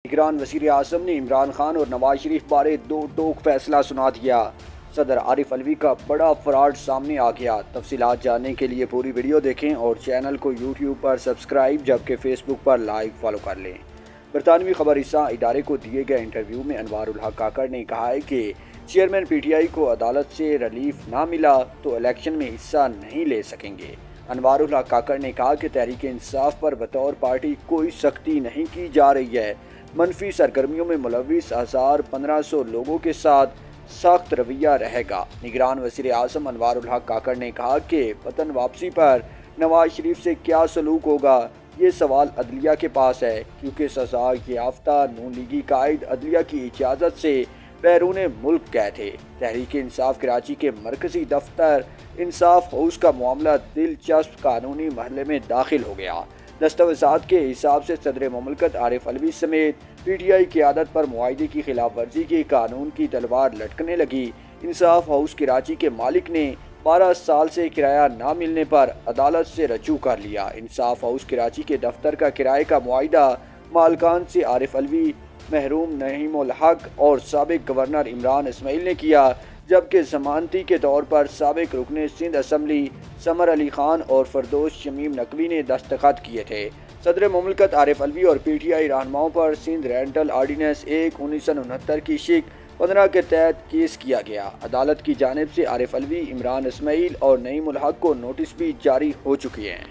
निगरान वज़ीर आज़म ने इमरान खान और नवाज शरीफ बारे दो टोक फैसला सुना दिया। सदर आरिफ अलवी का बड़ा फ्रॉड सामने आ गया। तफसीलात जानने के लिए पूरी वीडियो देखें और चैनल को यूट्यूब पर सब्सक्राइब जबकि फेसबुक पर लाइक फॉलो कर लें। बरतानवी खबरिस्तां इदारे को दिए गए इंटरव्यू में अनवारुल हक काकड़ ने कहा है कि चेयरमैन PTI को अदालत से रिलीफ ना मिला तो इलेक्शन में हिस्सा नहीं ले सकेंगे। अनवारुल हक काकड़ ने कहा कि तहरीक इंसाफ पर बतौर पार्टी कोई सख्ती नहीं की जा रही है। मनफी सरगर्मियों में मुलविस 1500 लोगों के साथ सख्त रवैया रहेगा। निगरान वज़ीर आज़म अनवारुल हक काकड़ ने कहा कि वतन वापसी पर नवाज शरीफ से क्या सलूक होगा, ये सवाल अदलिया के पास है, क्योंकि सजा याफ्ता नून लीगी कायद अदलिया की इजाज़त से बैरून मुल्क गए थे। तहरीक इंसाफ कराची के मरकजी दफ्तर इंसाफ हाउस का मामला दिलचस्प कानूनी मरहले में दाखिल हो गया। दस्तावेज़ात के हिसाब से सदर मुमलकत आरिफ अलवी समेत PTI क़यादत पर मुआहदे की खिलाफ वर्जी की कानून की तलवार लटकने लगी। इंसाफ हाउस कराची के मालिक ने 12 साल से किराया ना मिलने पर अदालत से रजू कर लिया। इंसाफ हाउस कराची के दफ्तर का किराए का मुआहदा मालकान से आरिफ अलवी, महरूम नईमुल हक और साबिक गवर्नर इमरान इस्माइल ने किया, जबकि जमानती के तौर पर साबिक रुकने सिंध असम्बली समर अली खान और फरदोस शमीम नकवी ने दस्तखत किए थे। सदर मुमलकत आरिफ अलवी और PTI रहनुमाओं पर सिंध रेंटल आर्डीनेंस 1/1969 की शिक 15 के तहत केस किया गया। अदालत की जानिब से आरिफ अलवी, इमरान इस्माइल और नईमुल हक को नोटिस भी जारी हो चुकी हैं।